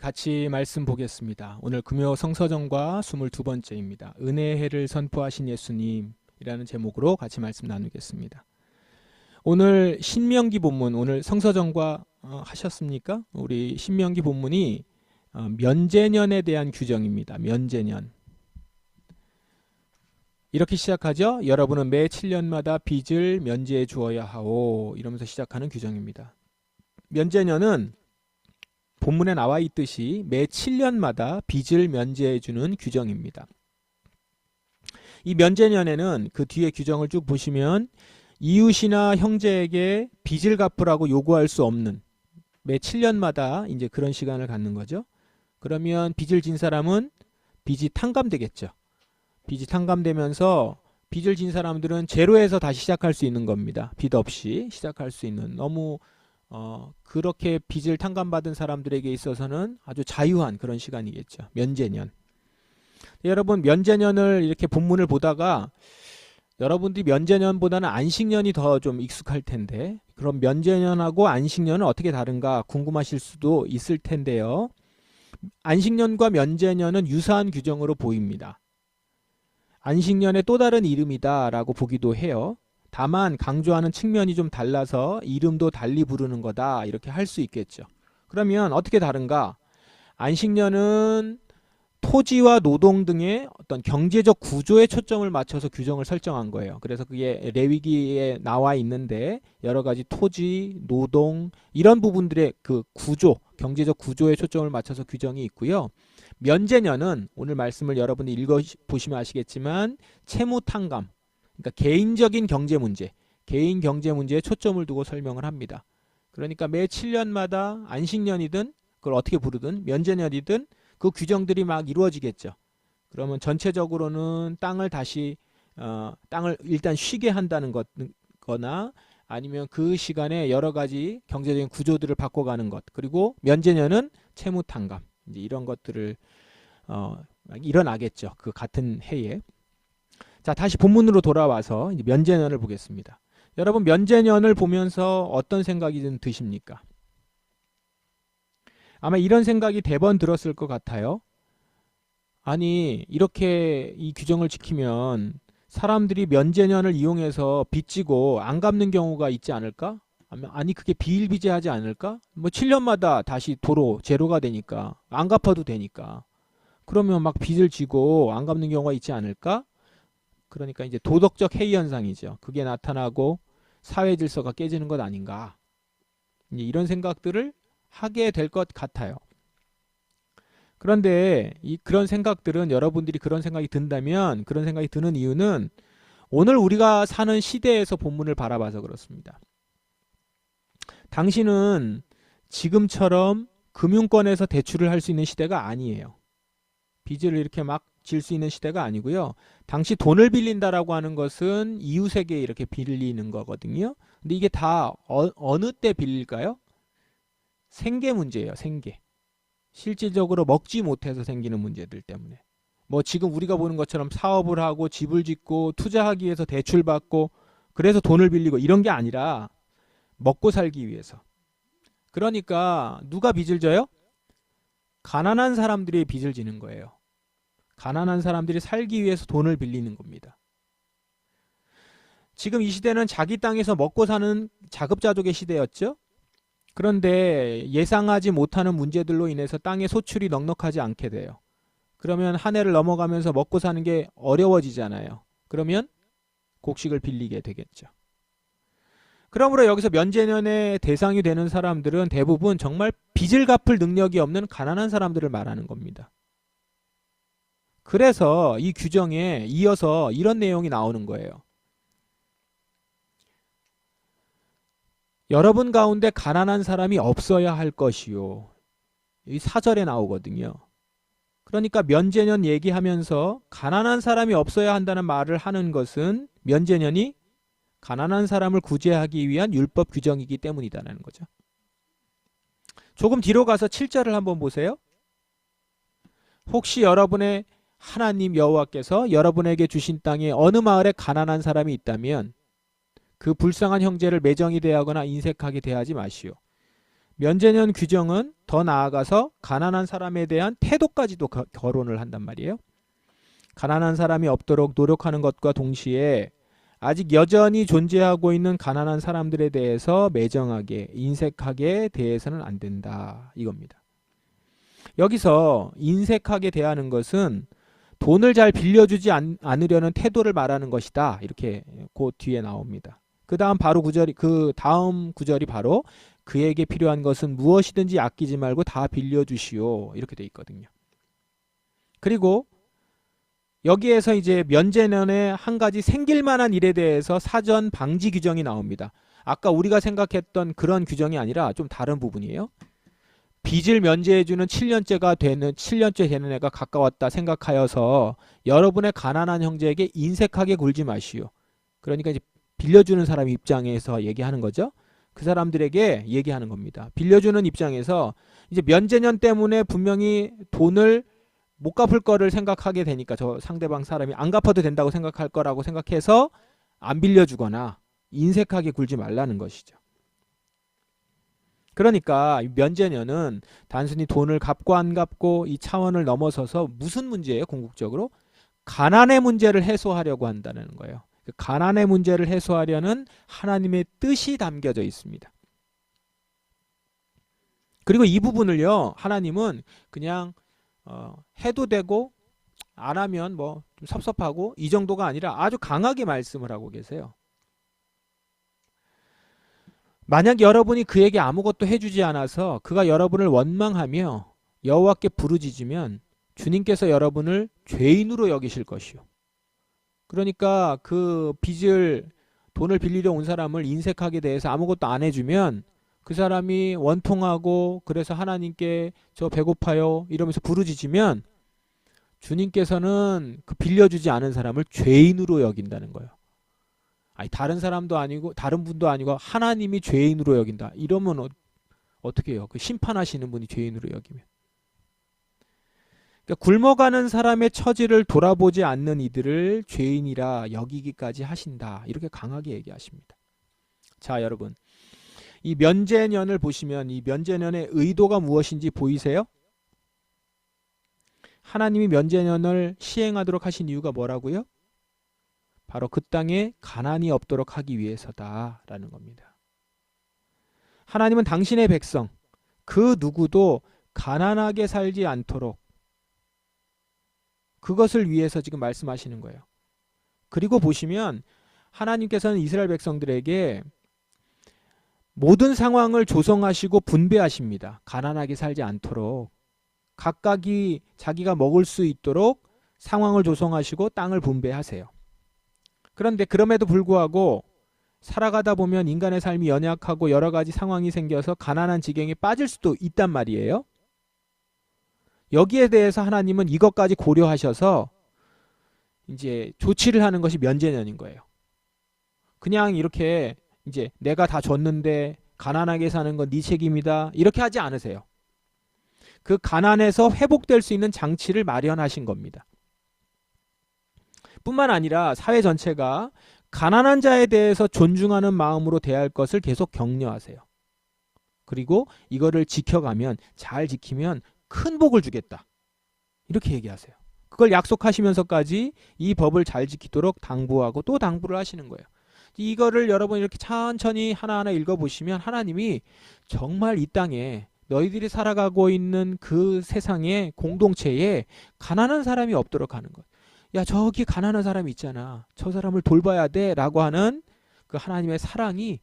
같이 말씀 보겠습니다. 오늘 금요 성서정과 22번째입니다. 은혜의 해를 선포하신 예수님이라는 제목으로 같이 말씀 나누겠습니다. 오늘 신명기 본문, 오늘 성서정과 하셨습니까? 우리 신명기 본문이 면제년에 대한 규정입니다. 면제년. 이렇게 시작하죠. 여러분은 매 7년마다 빚을 면제해 주어야 하오. 이러면서 시작하는 규정입니다. 면제년은 본문에 나와 있듯이 매 7년마다 빚을 면제해 주는 규정입니다. 이 면제년에는 그 뒤에 규정을 쭉 보시면 이웃이나 형제에게 빚을 갚으라고 요구할 수 없는, 매 7년마다 이제 그런 시간을 갖는 거죠. 그러면 빚을 진 사람은 빚이 탕감되겠죠. 빚이 탕감되면서 빚을 진 사람들은 제로에서 다시 시작할 수 있는 겁니다. 빚 없이 시작할 수 있는, 너무 그렇게 빚을 탕감받은 사람들에게 있어서는 아주 자유한 그런 시간이겠죠. 면제년. 여러분, 면제년을 이렇게 본문을 보다가 여러분들이 면제년보다는 안식년이 더 좀 익숙할 텐데, 그럼 면제년하고 안식년은 어떻게 다른가 궁금하실 수도 있을 텐데요. 안식년과 면제년은 유사한 규정으로 보입니다. 안식년의 또 다른 이름이다 라고 보기도 해요. 다만 강조하는 측면이 좀 달라서 이름도 달리 부르는 거다, 이렇게 할 수 있겠죠. 그러면 어떻게 다른가? 안식년은 토지와 노동 등의 어떤 경제적 구조에 초점을 맞춰서 규정을 설정한 거예요. 그래서 그게 레위기에 나와 있는데 여러 가지 토지, 노동 이런 부분들의 그 구조, 경제적 구조에 초점을 맞춰서 규정이 있고요. 면제년은 오늘 말씀을 여러분이 읽어보시면 아시겠지만 채무 탕감, 그러니까 개인적인 경제 문제, 개인 경제 문제에 초점을 두고 설명을 합니다. 그러니까 매 7년마다 안식년이든 그걸 어떻게 부르든 면제년이든 그 규정들이 막 이루어지겠죠. 그러면 전체적으로는 땅을 다시 땅을 일단 쉬게 한다는 거나 아니면 그 시간에 여러 가지 경제적인 구조들을 바꿔가는 것, 그리고 면제년은 채무 탕감, 이제 이런 것들을 일어나겠죠. 그 같은 해에. 자, 다시 본문으로 돌아와서 이제 면제년을 보겠습니다. 여러분, 면제년을 보면서 어떤 생각이 좀 드십니까? 아마 이런 생각이 대번 들었을 것 같아요. 아니, 이렇게 이 규정을 지키면 사람들이 면제년을 이용해서 빚지고 안 갚는 경우가 있지 않을까? 아니, 그게 비일비재하지 않을까? 뭐 7년마다 다시 도로 제로가 되니까, 안 갚아도 되니까. 그러면 막 빚을 지고 안 갚는 경우가 있지 않을까? 그러니까 이제 도덕적 해이 현상이죠. 그게 나타나고 사회 질서가 깨지는 것 아닌가. 이제 이런 생각들을 하게 될 것 같아요. 그런데 그런 생각들은, 여러분들이 그런 생각이 든다면, 그런 생각이 드는 이유는 오늘 우리가 사는 시대에서 본문을 바라봐서 그렇습니다. 당신은 지금처럼 금융권에서 대출을 할 수 있는 시대가 아니에요. 빚을 이렇게 막 질 수 있는 시대가 아니고요. 당시 돈을 빌린다라고 하는 것은 이웃에게 이렇게 빌리는 거거든요. 근데 이게 다 어느 때 빌릴까요? 생계 문제예요. 생계. 실질적으로 먹지 못해서 생기는 문제들 때문에. 뭐 지금 우리가 보는 것처럼 사업을 하고 집을 짓고 투자하기 위해서 대출 받고 그래서 돈을 빌리고 이런 게 아니라 먹고 살기 위해서. 그러니까 누가 빚을 져요? 가난한 사람들이 빚을 지는 거예요. 가난한 사람들이 살기 위해서 돈을 빌리는 겁니다. 지금 이 시대는 자기 땅에서 먹고 사는 자급자족의 시대였죠. 그런데 예상하지 못하는 문제들로 인해서 땅의 소출이 넉넉하지 않게 돼요. 그러면 한 해를 넘어가면서 먹고 사는 게 어려워지잖아요. 그러면 곡식을 빌리게 되겠죠. 그러므로 여기서 면제년의 대상이 되는 사람들은 대부분 정말 빚을 갚을 능력이 없는 가난한 사람들을 말하는 겁니다. 그래서 이 규정에 이어서 이런 내용이 나오는 거예요. 여러분 가운데 가난한 사람이 없어야 할 것이요. 이 4절에 나오거든요. 그러니까 면제년 얘기하면서 가난한 사람이 없어야 한다는 말을 하는 것은 면제년이 가난한 사람을 구제하기 위한 율법 규정이기 때문이다라는 거죠. 조금 뒤로 가서 7절을 한번 보세요. 혹시 여러분의 하나님 여호와께서 여러분에게 주신 땅에 어느 마을에 가난한 사람이 있다면 그 불쌍한 형제를 매정히 대하거나 인색하게 대하지 마시오. 면제년 규정은 더 나아가서 가난한 사람에 대한 태도까지도 거론을 한단 말이에요. 가난한 사람이 없도록 노력하는 것과 동시에 아직 여전히 존재하고 있는 가난한 사람들에 대해서 매정하게, 인색하게 대해서는 안 된다. 이겁니다. 여기서 인색하게 대하는 것은 돈을 잘 빌려주지 않으려는 태도를 말하는 것이다. 이렇게 그 뒤에 나옵니다. 그 다음 구절이 바로 그에게 필요한 것은 무엇이든지 아끼지 말고 다 빌려주시오. 이렇게 돼 있거든요. 그리고 여기에서 이제 면제년에 한 가지 생길 만한 일에 대해서 사전 방지 규정이 나옵니다. 아까 우리가 생각했던 그런 규정이 아니라 좀 다른 부분이에요. 빚을 면제해주는 7년째 되는 애가 가까웠다 생각하여서 여러분의 가난한 형제에게 인색하게 굴지 마시오. 그러니까 이제 빌려주는 사람 입장에서 얘기하는 거죠. 그 사람들에게 얘기하는 겁니다. 빌려주는 입장에서 이제 면제년 때문에 분명히 돈을 못 갚을 거를 생각하게 되니까 저 상대방 사람이 안 갚아도 된다고 생각할 거라고 생각해서 안 빌려주거나 인색하게 굴지 말라는 것이죠. 그러니까 면제년은 단순히 돈을 갚고 안 갚고 이 차원을 넘어서서 무슨 문제예요? 궁극적으로 가난의 문제를 해소하려고 한다는 거예요. 가난의 문제를 해소하려는 하나님의 뜻이 담겨져 있습니다. 그리고 이 부분을요, 하나님은 그냥 해도 되고 안 하면 뭐 좀 섭섭하고 이 정도가 아니라 아주 강하게 말씀을 하고 계세요. 만약 여러분이 그에게 아무것도 해주지 않아서 그가 여러분을 원망하며 여호와께 부르짖으면 주님께서 여러분을 죄인으로 여기실 것이요. 그러니까 그 돈을 빌리려 온 사람을 인색하게 대해서 아무것도 안 해주면 그 사람이 원통하고 그래서 하나님께 저 배고파요 이러면서 부르짖으면 주님께서는 그 빌려주지 않은 사람을 죄인으로 여긴다는 거예요. 아니 다른 사람도 아니고 다른 분도 아니고 하나님이 죄인으로 여긴다. 이러면 어떻게 해요? 그 심판하시는 분이 죄인으로 여기면. 그러니까 굶어가는 사람의 처지를 돌아보지 않는 이들을 죄인이라 여기기까지 하신다. 이렇게 강하게 얘기하십니다. 자, 여러분. 이 면제년을 보시면 이 면제년의 의도가 무엇인지 보이세요? 하나님이 면제년을 시행하도록 하신 이유가 뭐라고요? 바로 그 땅에 가난이 없도록 하기 위해서다라는 겁니다. 하나님은 당신의 백성, 그 누구도 가난하게 살지 않도록 그것을 위해서 지금 말씀하시는 거예요. 그리고 보시면 하나님께서는 이스라엘 백성들에게 모든 상황을 조성하시고 분배하십니다. 가난하게 살지 않도록 각각이 자기가 먹을 수 있도록 상황을 조성하시고 땅을 분배하세요. 그런데 그럼에도 불구하고 살아가다 보면 인간의 삶이 연약하고 여러 가지 상황이 생겨서 가난한 지경에 빠질 수도 있단 말이에요. 여기에 대해서 하나님은 이것까지 고려하셔서 이제 조치를 하는 것이 면제년인 거예요. 그냥 이렇게 이제 내가 다 줬는데 가난하게 사는 건 네 책임이다 이렇게 하지 않으세요. 그 가난에서 회복될 수 있는 장치를 마련하신 겁니다. 뿐만 아니라 사회 전체가 가난한 자에 대해서 존중하는 마음으로 대할 것을 계속 격려하세요. 그리고 이거를 지켜가면 잘 지키면 큰 복을 주겠다. 이렇게 얘기하세요. 그걸 약속하시면서까지 이 법을 잘 지키도록 당부하고 또 당부를 하시는 거예요. 이거를 여러분 이렇게 천천히 하나하나 읽어보시면 하나님이 정말 이 땅에 너희들이 살아가고 있는 그 세상의 공동체에 가난한 사람이 없도록 하는 것. 야, 저기 가난한 사람이 있잖아. 저 사람을 돌봐야 돼 라고 하는 그 하나님의 사랑이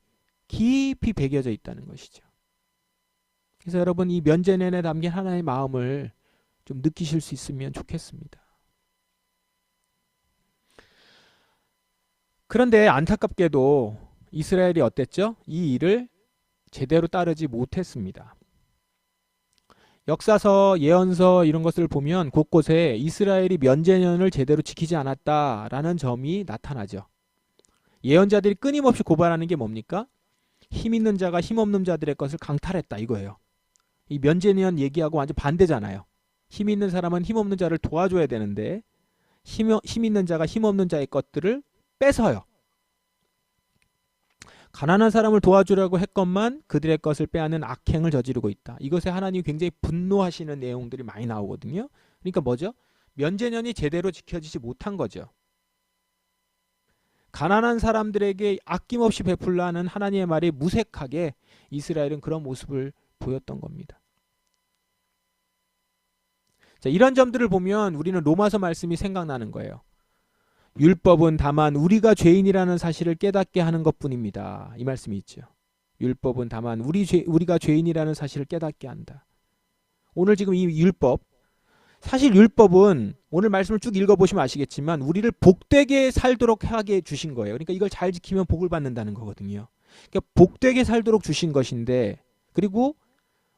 깊이 배겨져 있다는 것이죠. 그래서 여러분 이 면제년에 담긴 하나님의 마음을 좀 느끼실 수 있으면 좋겠습니다. 그런데 안타깝게도 이스라엘이 어땠죠? 이 일을 제대로 따르지 못했습니다. 역사서, 예언서 이런 것을 보면 곳곳에 이스라엘이 면제년을 제대로 지키지 않았다라는 점이 나타나죠. 예언자들이 끊임없이 고발하는 게 뭡니까? 힘 있는 자가 힘 없는 자들의 것을 강탈했다 이거예요. 이 면제년 얘기하고 완전 반대잖아요. 힘 있는 사람은 힘 없는 자를 도와줘야 되는데 힘 있는 자가 힘 없는 자의 것들을 뺏어요. 가난한 사람을 도와주려고 했건만 그들의 것을 빼앗는 악행을 저지르고 있다. 이것에 하나님이 굉장히 분노하시는 내용들이 많이 나오거든요. 그러니까 뭐죠? 면제년이 제대로 지켜지지 못한 거죠. 가난한 사람들에게 아낌없이 베풀라는 하나님의 말이 무색하게 이스라엘은 그런 모습을 보였던 겁니다. 자, 이런 점들을 보면 우리는 로마서 말씀이 생각나는 거예요. 율법은 다만 우리가 죄인이라는 사실을 깨닫게 하는 것뿐입니다. 이 말씀이 있죠. 율법은 다만 우리가 죄인이라는 사실을 깨닫게 한다. 오늘 지금 이 율법, 사실 율법은 오늘 말씀을 쭉 읽어보시면 아시겠지만 우리를 복되게 살도록 하게 주신 거예요. 그러니까 이걸 잘 지키면 복을 받는다는 거거든요. 그러니까 복되게 살도록 주신 것인데, 그리고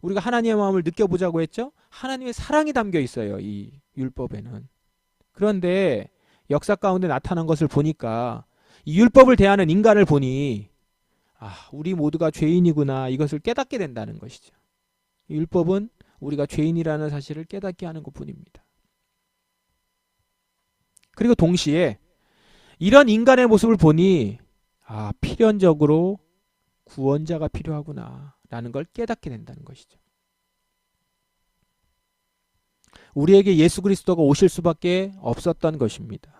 우리가 하나님의 마음을 느껴보자고 했죠. 하나님의 사랑이 담겨 있어요, 이 율법에는. 그런데 역사 가운데 나타난 것을 보니까 이 율법을 대하는 인간을 보니 우리 모두가 죄인이구나, 이것을 깨닫게 된다는 것이죠. 율법은 우리가 죄인이라는 사실을 깨닫게 하는 것뿐입니다. 그리고 동시에 이런 인간의 모습을 보니 필연적으로 구원자가 필요하구나 라는 걸 깨닫게 된다는 것이죠. 우리에게 예수 그리스도가 오실 수밖에 없었던 것입니다.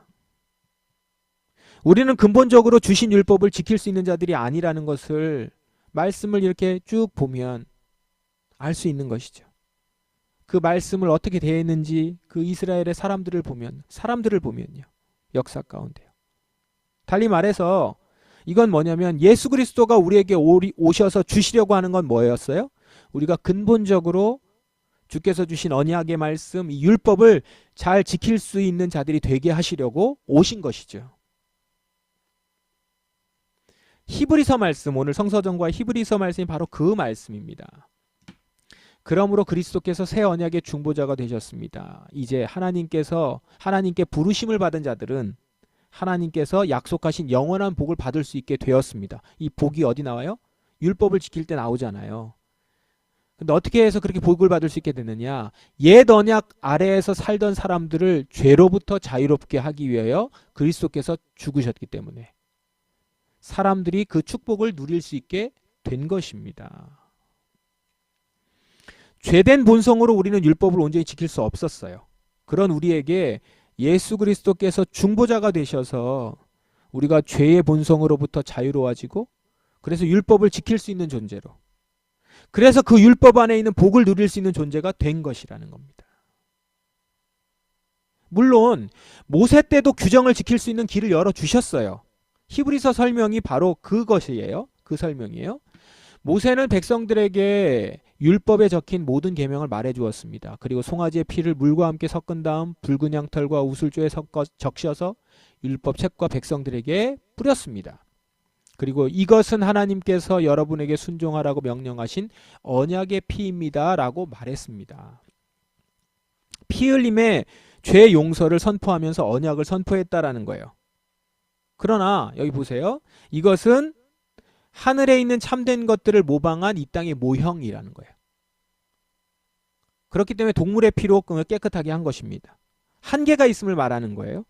우리는 근본적으로 주신 율법을 지킬 수 있는 자들이 아니라는 것을 말씀을 이렇게 쭉 보면 알 수 있는 것이죠. 그 말씀을 어떻게 대했는지 그 이스라엘의 사람들을 보면요. 역사 가운데요. 달리 말해서 이건 뭐냐면 예수 그리스도가 우리에게 오셔서 주시려고 하는 건 뭐였어요? 우리가 근본적으로 주께서 주신 언약의 말씀, 이 율법을 잘 지킬 수 있는 자들이 되게 하시려고 오신 것이죠. 히브리서 말씀, 오늘 성서전과 히브리서 말씀이 바로 그 말씀입니다. 그러므로 그리스도께서 새 언약의 중보자가 되셨습니다. 이제 하나님께 부르심을 받은 자들은 하나님께서 약속하신 영원한 복을 받을 수 있게 되었습니다. 이 복이 어디 나와요? 율법을 지킬 때 나오잖아요. 근데 어떻게 해서 그렇게 복을 받을 수 있게 됐느냐? 옛 언약 아래에서 살던 사람들을 죄로부터 자유롭게 하기 위하여 그리스도께서 죽으셨기 때문에 사람들이 그 축복을 누릴 수 있게 된 것입니다. 죄된 본성으로 우리는 율법을 온전히 지킬 수 없었어요. 그런 우리에게 예수 그리스도께서 중보자가 되셔서 우리가 죄의 본성으로부터 자유로워지고, 그래서 율법을 지킬 수 있는 존재로, 그래서 그 율법 안에 있는 복을 누릴 수 있는 존재가 된 것이라는 겁니다. 물론 모세 때도 규정을 지킬 수 있는 길을 열어주셨어요. 히브리서 설명이 바로 그것이에요. 그 설명이에요. 모세는 백성들에게 율법에 적힌 모든 계명을 말해주었습니다. 그리고 송아지의 피를 물과 함께 섞은 다음 붉은 양털과 우슬조에 적셔서 율법책과 백성들에게 뿌렸습니다. 그리고 이것은 하나님께서 여러분에게 순종하라고 명령하신 언약의 피입니다 라고 말했습니다. 피 흘림에 죄 용서를 선포하면서 언약을 선포했다라는 거예요. 그러나 여기 보세요. 이것은 하늘에 있는 참된 것들을 모방한 이 땅의 모형이라는 거예요. 그렇기 때문에 동물의 피로 깨끗하게 한 것입니다. 한계가 있음을 말하는 거예요.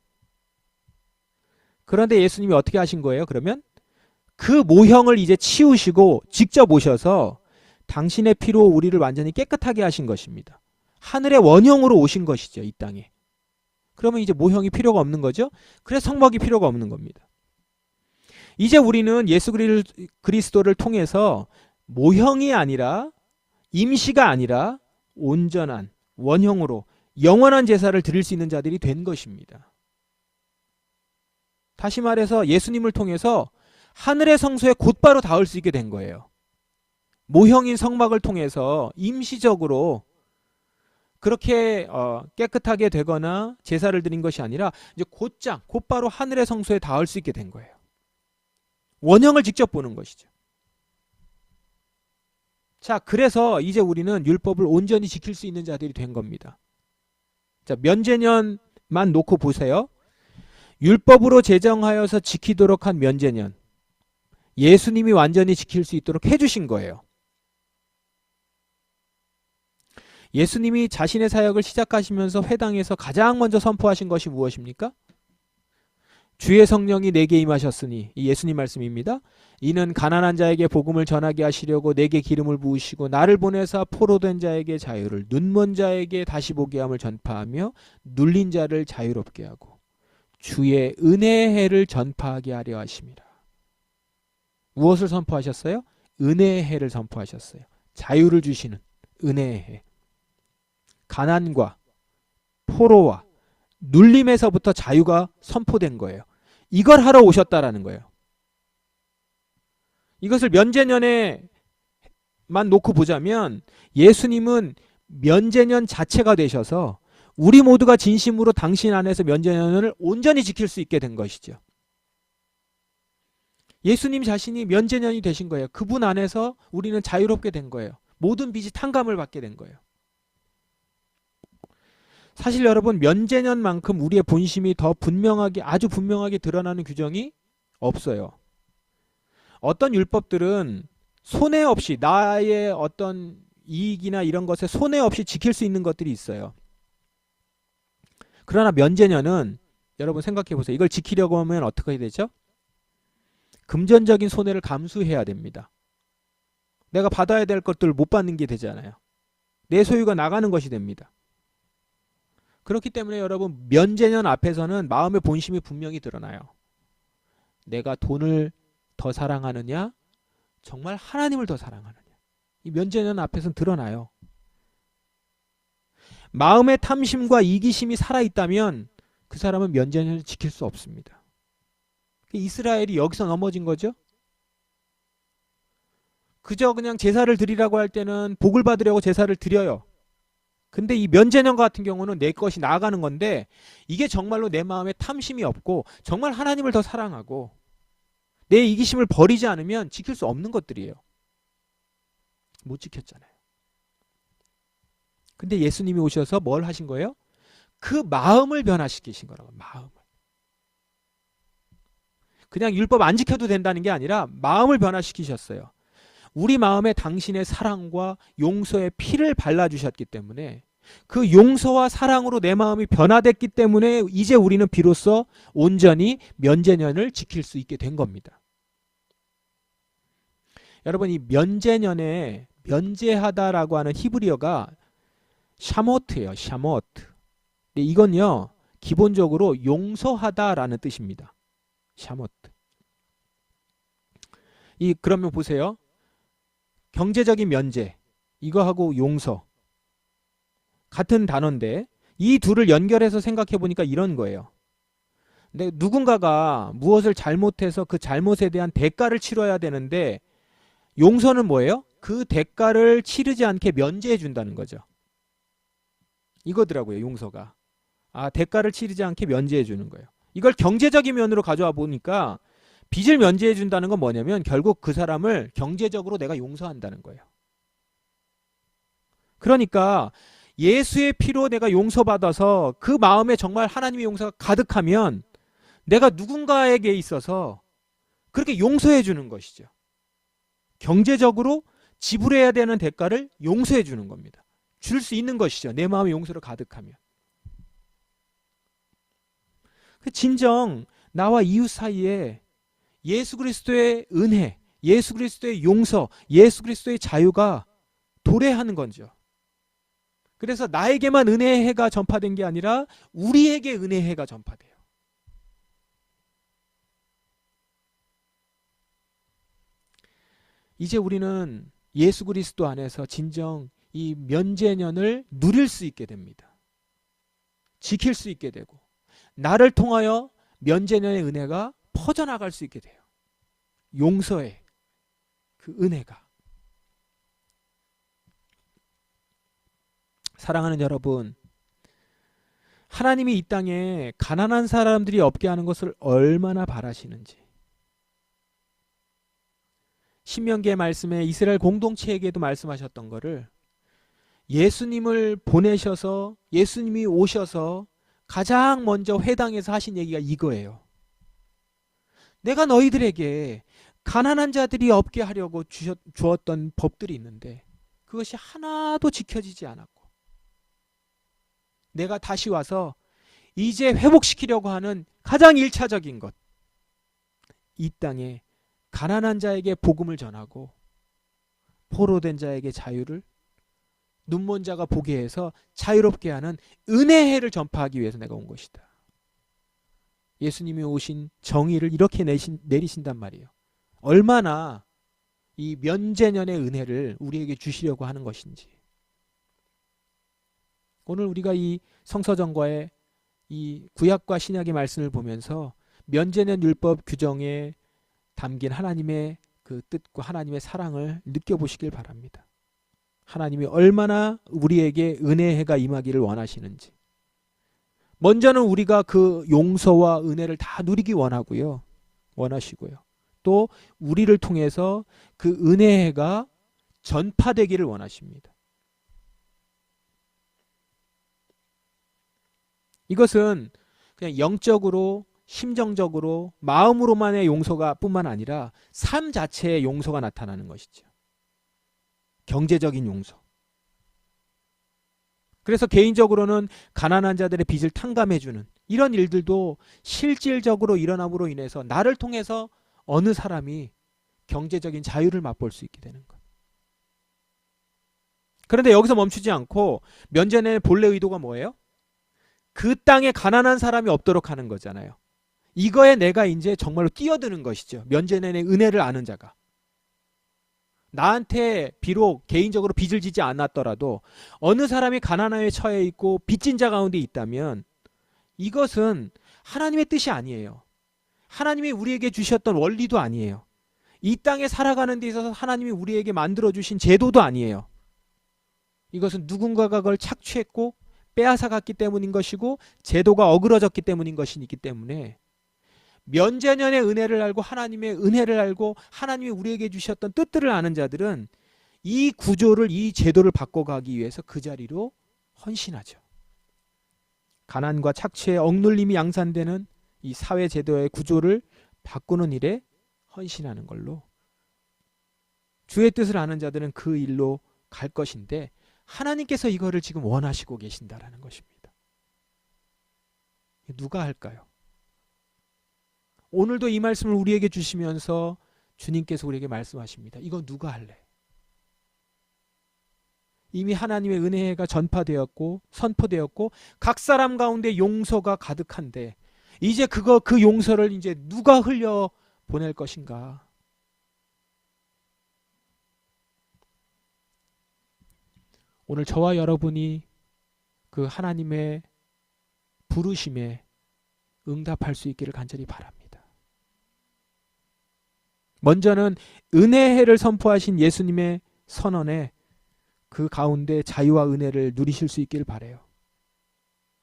그런데 예수님이 어떻게 하신 거예요? 그러면 그 모형을 이제 치우시고 직접 오셔서 당신의 피로 우리를 완전히 깨끗하게 하신 것입니다. 하늘의 원형으로 오신 것이죠, 이 땅에. 그러면 이제 모형이 필요가 없는 거죠. 그래서 성막이 필요가 없는 겁니다. 이제 우리는 예수 그리스도를 통해서 모형이 아니라, 임시가 아니라 온전한 원형으로 영원한 제사를 드릴 수 있는 자들이 된 것입니다. 다시 말해서 예수님을 통해서 하늘의 성소에 곧바로 닿을 수 있게 된 거예요. 모형인 성막을 통해서 임시적으로 그렇게 깨끗하게 되거나 제사를 드린 것이 아니라 이제 곧바로 하늘의 성소에 닿을 수 있게 된 거예요. 원형을 직접 보는 것이죠. 자, 그래서 이제 우리는 율법을 온전히 지킬 수 있는 자들이 된 겁니다. 자, 면제년만 놓고 보세요. 율법으로 제정하여서 지키도록 한 면제년, 예수님이 완전히 지킬 수 있도록 해주신 거예요. 예수님이 자신의 사역을 시작하시면서 회당에서 가장 먼저 선포하신 것이 무엇입니까? 주의 성령이 내게 임하셨으니, 이 예수님 말씀입니다. 이는 가난한 자에게 복음을 전하게 하시려고 내게 기름을 부으시고 나를 보내사 포로된 자에게 자유를, 눈먼 자에게 다시 보게 함을 전파하며 눌린 자를 자유롭게 하고 주의 은혜의 해를 전파하게 하려 하심이라. 무엇을 선포하셨어요? 은혜의 해를 선포하셨어요. 자유를 주시는 은혜의 해. 가난과 포로와 눌림에서부터 자유가 선포된 거예요. 이걸 하러 오셨다라는 거예요. 이것을 면제년에만 놓고 보자면 예수님은 면제년 자체가 되셔서 우리 모두가 진심으로 당신 안에서 면제년을 온전히 지킬 수 있게 된 것이죠. 예수님 자신이 면제년이 되신 거예요. 그분 안에서 우리는 자유롭게 된 거예요. 모든 빚이 탕감을 받게 된 거예요. 사실 여러분, 면제년만큼 우리의 본심이 더 분명하게, 아주 분명하게 드러나는 규정이 없어요. 어떤 율법들은 손해 없이, 나의 어떤 이익이나 이런 것에 손해 없이 지킬 수 있는 것들이 있어요. 그러나 면제년은 여러분 생각해 보세요. 이걸 지키려고 하면 어떻게 해야 되죠? 금전적인 손해를 감수해야 됩니다. 내가 받아야 될 것들을 못 받는 게 되잖아요. 내 소유가 나가는 것이 됩니다. 그렇기 때문에 여러분, 면제년 앞에서는 마음의 본심이 분명히 드러나요. 내가 돈을 더 사랑하느냐, 정말 하나님을 더 사랑하느냐. 이 면제년 앞에서는 드러나요. 마음의 탐심과 이기심이 살아있다면 그 사람은 면제년을 지킬 수 없습니다. 이스라엘이 여기서 넘어진 거죠. 그저 그냥 제사를 드리라고 할 때는 복을 받으려고 제사를 드려요. 근데 이 면제년 같은 경우는 내 것이 나아가는 건데, 이게 정말로 내 마음에 탐심이 없고 정말 하나님을 더 사랑하고 내 이기심을 버리지 않으면 지킬 수 없는 것들이에요. 못 지켰잖아요. 근데 예수님이 오셔서 뭘 하신 거예요? 그 마음을 변화시키신 거라고. 마음을. 그냥 율법 안 지켜도 된다는 게 아니라 마음을 변화시키셨어요. 우리 마음에 당신의 사랑과 용서의 피를 발라주셨기 때문에, 그 용서와 사랑으로 내 마음이 변화됐기 때문에 이제 우리는 비로소 온전히 면제년을 지킬 수 있게 된 겁니다. 여러분, 이 면제년에 면제하다라고 하는 히브리어가 샤모트예요. 샤모트. 근데 이건요, 기본적으로 용서하다라는 뜻입니다. 샤모트. 그러면 보세요. 경제적인 면제, 이거하고 용서 같은 단어인데 이 둘을 연결해서 생각해 보니까 이런 거예요. 근데 누군가가 무엇을 잘못해서 그 잘못에 대한 대가를 치러야 되는데, 용서는 뭐예요? 그 대가를 치르지 않게 면제해 준다는 거죠. 이거더라고요, 용서가. 대가를 치르지 않게 면제해 주는 거예요. 이걸 경제적인 면으로 가져와 보니까 빚을 면제해 준다는 건 뭐냐면 결국 그 사람을 경제적으로 내가 용서한다는 거예요. 그러니까 예수의 피로 내가 용서받아서 그 마음에 정말 하나님의 용서가 가득하면 내가 누군가에게 있어서 그렇게 용서해 주는 것이죠. 경제적으로 지불해야 되는 대가를 용서해 주는 겁니다. 줄 수 있는 것이죠. 내 마음에 용서로 가득하면. 진정 나와 이웃 사이에 예수 그리스도의 은혜, 예수 그리스도의 용서, 예수 그리스도의 자유가 도래하는 거죠. 그래서 나에게만 은혜의 해가 전파된 게 아니라 우리에게 은혜의 해가 전파돼요. 이제 우리는 예수 그리스도 안에서 진정 이 면제년을 누릴 수 있게 됩니다. 지킬 수 있게 되고, 나를 통하여 면제년의 은혜가 퍼져나갈 수 있게 돼요. 용서의 그 은혜가. 사랑하는 여러분, 하나님이 이 땅에 가난한 사람들이 없게 하는 것을 얼마나 바라시는지, 신명기의 말씀에 이스라엘 공동체에게도 말씀하셨던 거를 예수님을 보내셔서, 예수님이 오셔서 가장 먼저 회당에서 하신 얘기가 이거예요. 내가 너희들에게 가난한 자들이 없게 하려고 주었던 법들이 있는데 그것이 하나도 지켜지지 않았고, 내가 다시 와서 이제 회복시키려고 하는 가장 1차적인 것, 이 땅에 가난한 자에게 복음을 전하고 포로된 자에게 자유를, 눈먼 자가 보게 해서 자유롭게 하는 은혜해를 전파하기 위해서 내가 온 것이다. 예수님이 오신 정의를 이렇게 내리신단 말이에요. 얼마나 이 면제년의 은혜를 우리에게 주시려고 하는 것인지. 오늘 우리가 이 성서전과의 이 구약과 신약의 말씀을 보면서 면제년 율법 규정에 담긴 하나님의 그 뜻과 하나님의 사랑을 느껴보시길 바랍니다. 하나님이 얼마나 우리에게 은혜가 임하기를 원하시는지. 먼저는 우리가 그 용서와 은혜를 다 누리기 원하시고요. 또 우리를 통해서 그 은혜가 전파되기를 원하십니다. 이것은 그냥 영적으로, 심정적으로, 마음으로만의 용서가 뿐만 아니라 삶 자체의 용서가 나타나는 것이죠. 경제적인 용서. 그래서 개인적으로는 가난한 자들의 빚을 탕감해주는 이런 일들도 실질적으로 일어남으로 인해서 나를 통해서 어느 사람이 경제적인 자유를 맛볼 수 있게 되는 것. 그런데 여기서 멈추지 않고 면제년의 본래 의도가 뭐예요? 그 땅에 가난한 사람이 없도록 하는 거잖아요. 이거에 내가 이제 정말로 끼어드는 것이죠. 면제년의 은혜를 아는 자가. 나한테 비록 개인적으로 빚을 지지 않았더라도 어느 사람이 가난함에 처해 있고 빚진 자 가운데 있다면 이것은 하나님의 뜻이 아니에요. 하나님이 우리에게 주셨던 원리도 아니에요. 이 땅에 살아가는 데 있어서 하나님이 우리에게 만들어주신 제도도 아니에요. 이것은 누군가가 그걸 착취했고 빼앗아갔기 때문인 것이고 제도가 어그러졌기 때문인 것이기 때문에 면제년의 은혜를 알고 하나님의 은혜를 알고 하나님이 우리에게 주셨던 뜻들을 아는 자들은 이 구조를, 이 제도를 바꿔가기 위해서 그 자리로 헌신하죠. 가난과 착취의 억눌림이 양산되는 이 사회 제도의 구조를 바꾸는 일에 헌신하는 걸로 주의 뜻을 아는 자들은 그 일로 갈 것인데 하나님께서 이거를 지금 원하시고 계신다라는 것입니다. 누가 할까요? 오늘도 이 말씀을 우리에게 주시면서 주님께서 우리에게 말씀하십니다. 이거 누가 할래? 이미 하나님의 은혜가 전파되었고 선포되었고 각 사람 가운데 용서가 가득한데 이제 그 용서를 이제 누가 흘려 보낼 것인가? 오늘 저와 여러분이 그 하나님의 부르심에 응답할 수 있기를 간절히 바랍니다. 먼저는 은혜해를 선포하신 예수님의 선언에 그 가운데 자유와 은혜를 누리실 수 있기를 바라요.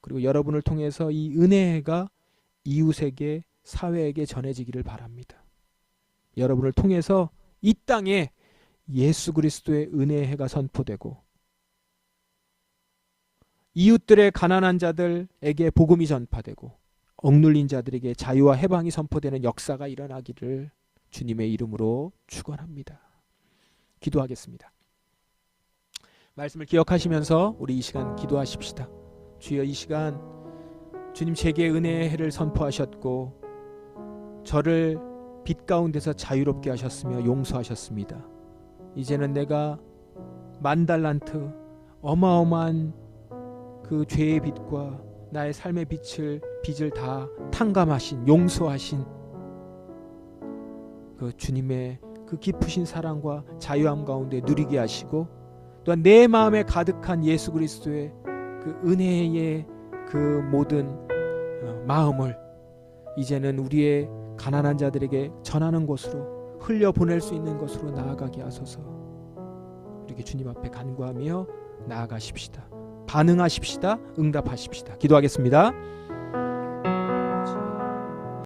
그리고 여러분을 통해서 이 은혜가 이웃에게, 사회에게 전해지기를 바랍니다. 여러분을 통해서 이 땅에 예수 그리스도의 은혜가 선포되고 이웃들의 가난한 자들에게 복음이 전파되고 억눌린 자들에게 자유와 해방이 선포되는 역사가 일어나기를 주님의 이름으로 축원합니다. 기도하겠습니다. 말씀을 기억하시면서 우리 이 시간 기도하십시다. 주여, 이 시간 주님 제게 은혜의 해를 선포하셨고 저를 빛 가운데서 자유롭게 하셨으며 용서하셨습니다. 이제는 내가 10,000달란트 어마어마한 그 죄의 빚과 나의 삶의 빚을 다 탕감하신, 용서하신 그 주님의 그 깊으신 사랑과 자유함 가운데 누리게 하시고 또한 내 마음에 가득한 예수 그리스도의 그 은혜의 그 모든 마음을 이제는 우리의 가난한 자들에게 전하는 곳으로 흘려보낼 수 있는 것으로 나아가게 하소서. 이렇게 주님 앞에 간구하며 나아가십시다. 반응하십시다. 응답하십시다. 기도하겠습니다.